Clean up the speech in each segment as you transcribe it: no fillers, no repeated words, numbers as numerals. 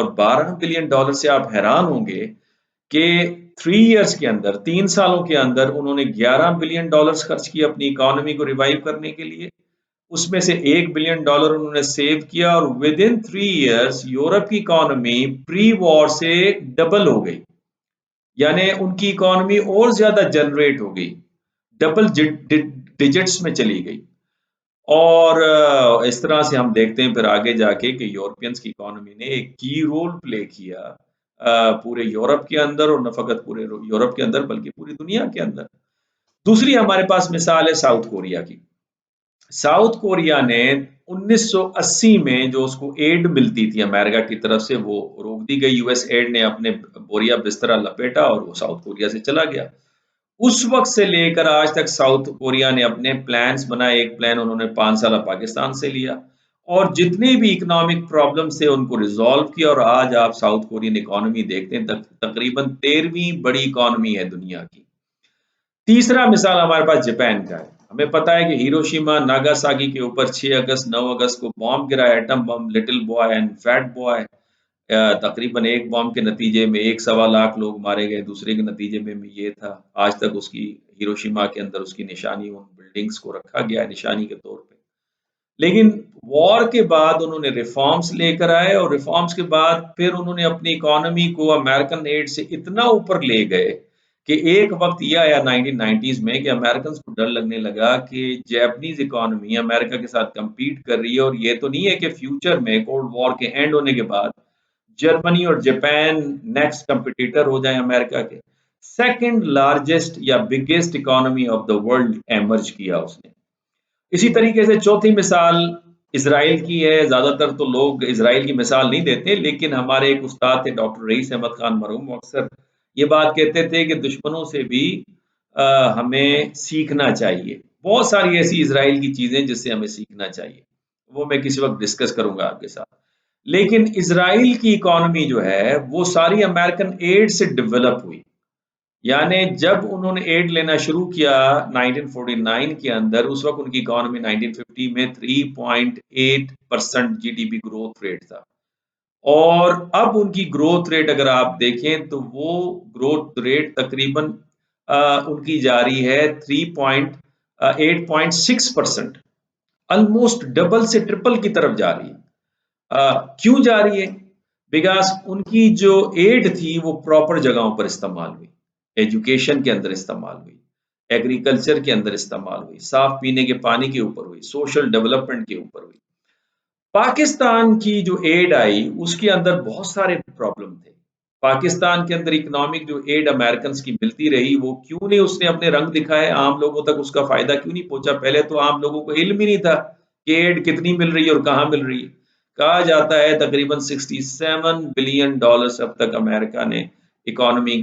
اور $12 بلین سے آپ حیران ہوں گے کہ 3 ایئرس کے اندر 3 سالوں کے اندر انہوں نے $11 بلین خرچ کیا اپنی اکانومی کو ریوائیو کرنے کے لیے. اس میں سے $1 بلین انہوں نے سیو کیا اور ود ان 3 ایئرس یورپ کی اکانومی پری وار سے ڈبل ہو گئی. یعنی ان کی اکانومی اور زیادہ جنریٹ ہو گئی، ڈبل ڈیجٹس میں چلی گئی. اور اس طرح سے ہم دیکھتے ہیں پھر آگے جا کے کہ یورپینس کی اکانومی نے ایک کی رول پلے کیا پورے یورپ کے اندر، اور نہ فقط پورے یورپ کے اندر بلکہ پوری دنیا کے اندر. دوسری ہمارے پاس مثال ہے ساؤتھ کوریا کی. ساؤتھ کوریا نے 1980 میں جو اس کو ایڈ ملتی تھی امریکہ کی طرف سے وہ روک دی گئی. US ایڈ نے اپنے بوریا بسترا لپیٹا اور وہ ساؤتھ کوریا سے چلا گیا. اس وقت سے لے کر آج تک ساؤتھ کوریا نے اپنے پلانز بنائے. ایک پلان انہوں نے 5 سالہ پاکستان سے لیا اور جتنے بھی اکنامک پرابلم سے ان کو ریزالو کیا، اور آج آپ ساؤتھ کورین اکانومی دیکھتے ہیں تقریباً 13ویں بڑی اکانومی ہے دنیا کی. تیسرا مثال ہمارے پاس جاپان کا ہے. ہمیں پتا ہے کہ ہیروشیما ناگاساکی کے اوپر 6 اگست 9 اگست کو بام گرا، atom bomb, little boy and fat boy. تقریباً ایک بم کے نتیجے میں 1.25 لاکھ لوگ مارے گئے، دوسرے کے نتیجے میں یہ تھا. آج تک اس کی ہیروشیما کے اندر اس کی نشانی ان بلڈنگز کو رکھا گیا ہے نشانی کے طور پہ. لیکن وار کے بعد انہوں نے ریفارمز لے کر آئے، اور ریفارمز کے بعد پھر انہوں نے اپنی اکانومی کو امریکن ایڈ سے اتنا اوپر لے گئے کہ ایک وقت یہ آیا 1990s میں کہ امریکنز کو ڈر لگنے لگا کہ جیپنیز اکانومی امریکہ کے ساتھ کمپیٹ کر رہی ہے، اور یہ تو نہیں ہے کہ فیوچر میں کولڈ وار کے اینڈ ہونے کے بعد جرمنی اور جاپان نیکسٹ کمپٹیٹر ہو جائیں امریکہ کے. سیکنڈ لارجسٹ یا biggest economy of the world emerge کیا اس نے. اسی طریقے سے چوتھی مثال اسرائیل کی ہے. زیادہ تر تو لوگ اسرائیل کی مثال نہیں دیتے، لیکن ہمارے ایک استاد تھے ڈاکٹر رئیس احمد خان مرحوم، اکثر یہ بات کہتے تھے کہ دشمنوں سے بھی ہمیں سیکھنا چاہیے. بہت ساری ایسی اسرائیل کی چیزیں جس سے ہمیں سیکھنا چاہیے، وہ میں کسی وقت ڈسکس کروں گا آپ کے ساتھ. لیکن اسرائیل کی اکانومی جو ہے وہ ساری امریکن ایڈ سے ڈیولپ ہوئی. یعنی جب انہوں نے ایڈ لینا شروع کیا 1949 کے اندر، اس وقت ان کی اکانومی 1950 میں 3.8% GDP گروتھ ریٹ تھا. اور اب ان کی گروتھ ریٹ اگر آپ دیکھیں تو وہ گروتھ ریٹ تقریباً ان کی جاری ہے 8.6%، آلموسٹ ڈبل سے ٹرپل کی طرف جا رہی ہے. کیوں جا رہی ہے؟ بیکاز ان کی جو ایڈ تھی وہ پراپر جگہوں پر استعمال ہوئی، ایجوکیشن کے اندر استعمال ہوئی، ایگریکلچر کے اندر استعمال ہوئی، صاف پینے کے پانی کے اوپر ہوئی، سوشل ڈیولپمنٹ کے اوپر ہوئی. پاکستان کی جو ایڈ آئی اس کے اندر بہت سارے پرابلم تھے. پاکستان کے اندر اکنامک جو ایڈ امریکنز کی ملتی رہی وہ کیوں نہیں اس نے اپنے رنگ دکھائے، عام لوگوں تک اس کا فائدہ کیوں نہیں پہنچا؟ پہلے تو عام لوگوں کو علم ہی نہیں تھا کہ ایڈ کتنی مل رہی ہے اور کہاں مل رہی ہے. کہا جاتا ہے تقریباً $67 بلین اب تک امریکہ نے اکانومی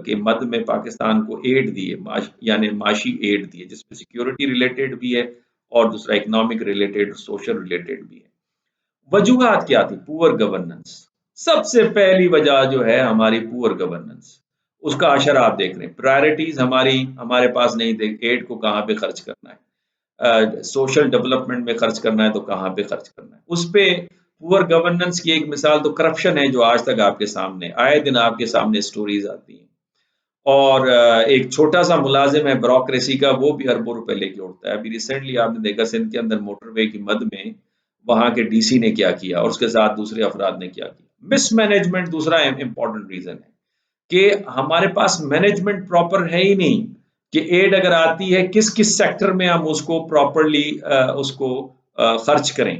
کے مد میں پاکستان کو ایڈ دی ہے، یعنی معاشی ایڈ دی ہے، جس میں سیکیورٹی ریلیٹڈ بھی ہے اور دوسرا اکنامک ریلیٹڈ، سوشل ریلیٹڈ بھی ہے. وجوہات کیا تھی؟ پور گورننس. سب سے پہلی وجہ جو ہے ہماری پور گورننس، اس کا اشر آپ دیکھ رہے ہیں. پرائرٹیز ہمارے پاس نہیں تھے، ایڈ کو کہاں پہ خرچ کرنا ہے، سوشل ڈیولپمنٹ میں خرچ کرنا ہے تو کہاں پہ خرچ کرنا ہے. اس پہ پور گورننس کی ایک مثال تو کرپشن ہے جو آج تک آپ کے سامنے آئے دن آپ کے سامنے سٹوریز آتی ہیں. اور ایک چھوٹا سا ملازم ہے بیوروکریسی کا، وہ بھی اربوں روپے لے کے اڑتا ہے. ابھی ریسنٹلی آپ نے دیکھا سندھ کے اندر موٹر وے کی مد میں وہاں کے DC نے کیا کیا اور اس کے ساتھ دوسرے افراد نے کیا کیا. مس مینجمنٹ دوسرا امپورٹنٹ ریزن ہے کہ ہمارے پاس مینجمنٹ پراپر ہے ہی نہیں کہ ایڈ اگر آتی ہے کس کس سیکٹر میں ہم اس کو پراپرلی اس کو خرچ کریں.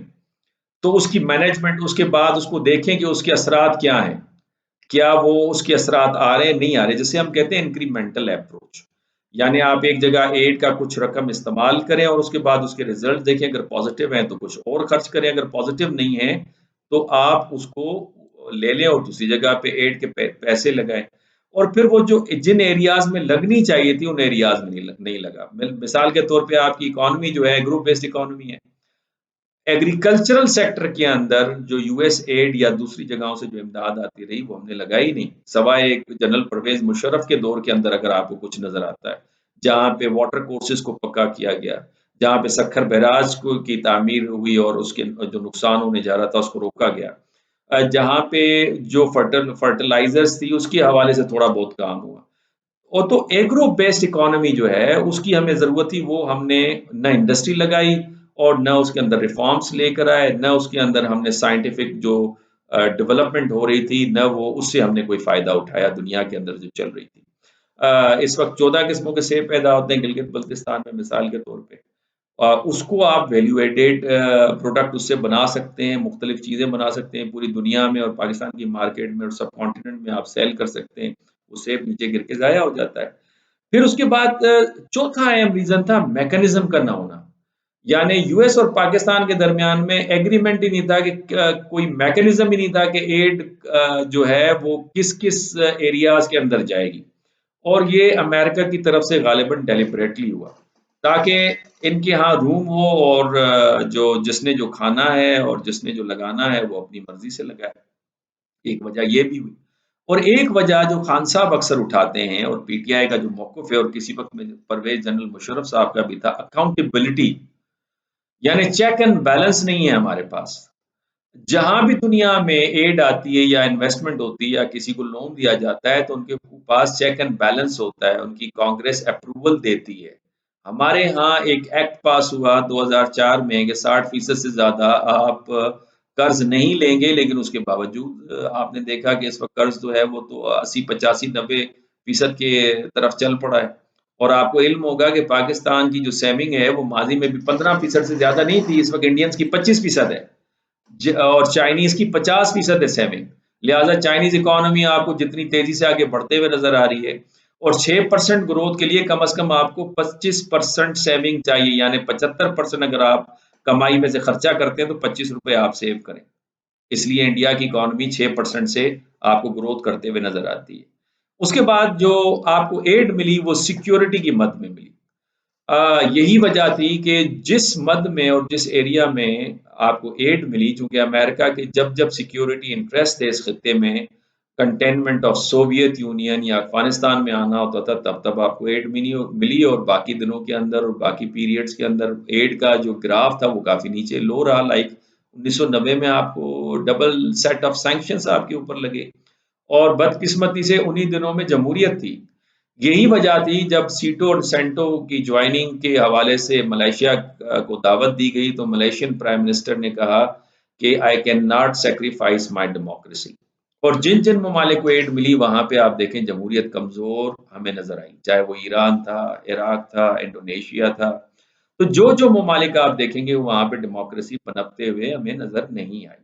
تو اس کی مینجمنٹ، اس کے بعد اس کو دیکھیں کہ اس کے اثرات کیا ہیں، کیا وہ اس کے اثرات آ رہے ہیں نہیں آ رہے، جسے ہم کہتے ہیں انکریمنٹل اپروچ. یعنی آپ ایک جگہ ایڈ کا کچھ رقم استعمال کریں اور اس کے بعد اس کے ریزلٹ دیکھیں، اگر پازیٹیو ہیں تو کچھ اور خرچ کریں، اگر پازیٹیو نہیں ہے تو آپ اس کو لے لیں اور دوسری جگہ پہ ایڈ کے پیسے لگائیں. اور پھر وہ جو جن ایریاز میں لگنی چاہیے تھی ان ایریاز میں نہیں لگا. مثال کے طور پہ آپ کی اکانومی جو ہے گروپ بیسڈ اکانومی ہے، ایگریکلچرل سیکٹر کے اندر جو US ایڈ یا دوسری جگہوں سے جو امداد آتی رہی وہ ہم نے لگائی نہیں، سوائے ایک جنرل پرویز مشرف کے دور کے اندر اگر آپ کو کچھ نظر آتا ہے جہاں پہ واٹر کورسز کو پکا کیا گیا، جہاں پہ سکھر بیراج کی تعمیر ہوئی اور اس کے جو نقصان ہونے جا رہا تھا اس کو روکا گیا. جہاں پہ جو فرٹیلائزرز تھی اس کے حوالے سے تھوڑا بہت کام ہوا. اور تو ایگرو بیسڈ اکانومی جو ہے اس کی ہمیں ضرورت تھی، وہ ہم نے نہ انڈسٹری لگائی اور نہ اس کے اندر ریفارمز لے کر آئے، نہ اس کے اندر ہم نے سائنٹیفک جو ڈیولپمنٹ ہو رہی تھی نہ وہ اس سے ہم نے کوئی فائدہ اٹھایا دنیا کے اندر جو چل رہی تھی. اس وقت 14 قسموں کے سیب پیدا ہوتے ہیں گلگت بلتستان میں مثال کے طور پہ. اس کو آپ ویلیو ایڈیڈ پروڈکٹ اس سے بنا سکتے ہیں، مختلف چیزیں بنا سکتے ہیں پوری دنیا میں اور پاکستان کی مارکیٹ میں اور سب کانٹیننٹ میں آپ سیل کر سکتے ہیں. وہ سیب نیچے گر کے ضائع ہو جاتا ہے. پھر اس کے بعد چوتھا اہم ریزن تھا میکنزم کا نہ ہونا. یعنی یو ایس اور پاکستان کے درمیان میں ایگریمنٹ ہی نہیں تھا کہ کوئی میکنزم ہی نہیں تھا کہ ایڈ جو ہے وہ کس کس ایریاز کے اندر جائے گی. اور یہ امریکہ کی طرف سے غالباً ڈیلیبریٹلی ہوا تاکہ ان کے ہاں روم ہو اور جو جس نے جو کھانا ہے اور جس نے جو لگانا ہے وہ اپنی مرضی سے لگائے. ایک وجہ یہ بھی ہوئی. اور ایک وجہ جو خان صاحب اکثر اٹھاتے ہیں اور پی ٹی آئی کا جو موقف ہے اور کسی وقت میں پرویز جنرل مشرف صاحب کا بھی تھا، اکاؤنٹیبلٹی. یعنی چیک اینڈ بیلنس نہیں ہے ہمارے پاس. جہاں بھی دنیا میں ایڈ آتی ہے یا انویسٹمنٹ ہوتی ہے یا کسی کو لون دیا جاتا ہے تو ان کے پاس چیک اینڈ بیلنس ہوتا ہے، ان کی کانگریس اپروول دیتی ہے. ہمارے ہاں ایک ایکٹ پاس ہوا 2004 میں کہ 60% سے زیادہ آپ قرض نہیں لیں گے، لیکن اس کے باوجود آپ نے دیکھا کہ اس وقت قرض جو ہے وہ تو 80 85 90% کے طرف چل پڑا ہے. اور آپ کو علم ہوگا کہ پاکستان کی جو سیونگ ہے وہ ماضی میں بھی 15% سے زیادہ نہیں تھی، اس وقت انڈینز کی 25% ہے اور چائنیز کی 50% ہے سیونگ. لہٰذا چائنیز اکانومی آپ کو جتنی تیزی سے آگے بڑھتے ہوئے نظر آ رہی ہے اور 6% گروتھ کے لیے کم از کم آپ کو 25% سیونگ چاہیے. یعنی 75% اگر آپ کمائی میں سے خرچہ کرتے ہیں تو 25 روپے آپ سیو کریں. اس لیے انڈیا کی اکانومی 6% سے آپ کو گروتھ کرتے ہوئے نظر آتی ہے. اس کے بعد جو آپ کو ایڈ ملی وہ سیکیورٹی کی مد میں ملی. یہی وجہ تھی کہ جس مد میں اور جس ایریا میں آپ کو ایڈ ملی، چونکہ امریکہ کے جب جب سیکیورٹی انٹرسٹ تھے اس خطے میں، کنٹینمنٹ آف سوویت یونین یا افغانستان میں آنا ہوتا تھا تب تب آپ کو ایڈ ملی اور باقی دنوں کے اندر اور باقی پیریڈز کے اندر ایڈ کا جو گراف تھا وہ کافی نیچے لو رہا. لائک 1990 میں آپ کو ڈبل سیٹ آف سینکشنز آپ کے اوپر لگے اور بدقسمتی سے انہی دنوں میں جمہوریت تھی. یہی وجہ تھی جب سیٹو اور سینٹو کی جوائننگ کے حوالے سے ملیشیا کو دعوت دی گئی تو ملیشین پرائم منسٹر نے کہا کہ I can not sacrifice my democracy. اور جن جن ممالک کو ایڈ ملی وہاں پہ آپ دیکھیں جمہوریت کمزور ہمیں نظر آئی، چاہے وہ ایران تھا، عراق تھا، انڈونیشیا تھا. تو جو جو ممالک آپ دیکھیں گے وہاں پہ ڈیموکریسی پنپتے ہوئے ہمیں نظر نہیں آئی.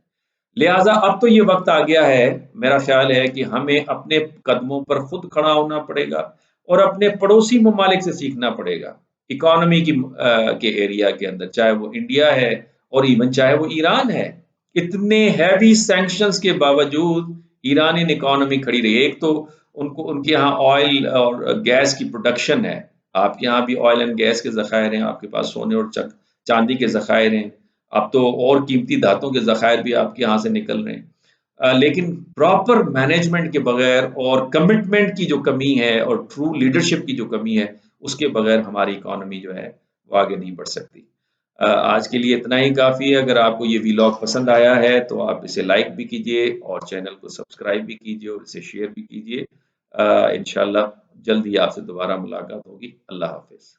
لہٰذا اب تو یہ وقت آ گیا ہے، میرا خیال ہے کہ ہمیں اپنے قدموں پر خود کھڑا ہونا پڑے گا اور اپنے پڑوسی ممالک سے سیکھنا پڑے گا اکانومی کے ایریا کے اندر، چاہے وہ انڈیا ہے اور ایون چاہے وہ ایران ہے. اتنے ہیوی سینکشنز کے باوجود ایرانی اکانومی کھڑی رہی. ایک تو ان کے ہاں آئل اور گیس کی پروڈکشن ہے، آپ کے ہاں بھی آئل اینڈ گیس کے ذخائر ہیں، آپ کے پاس سونے اور چاندی کے ذخائر ہیں، اب تو اور قیمتی دھاتوں کے ذخائر بھی آپ کے یہاں سے نکل رہے ہیں. لیکن پراپر مینجمنٹ کے بغیر اور کمٹمنٹ کی جو کمی ہے اور ٹرو لیڈرشپ کی جو کمی ہے اس کے بغیر ہماری اکانومی جو ہے وہ آگے نہیں بڑھ سکتی. آج کے لیے اتنا ہی کافی ہے. اگر آپ کو یہ ویلاگ پسند آیا ہے تو آپ اسے لائک بھی کیجئے اور چینل کو سبسکرائب بھی کیجئے اور اسے شیئر بھی کیجئے. انشاءاللہ جلد ہی آپ سے دوبارہ ملاقات ہوگی. اللہ حافظ.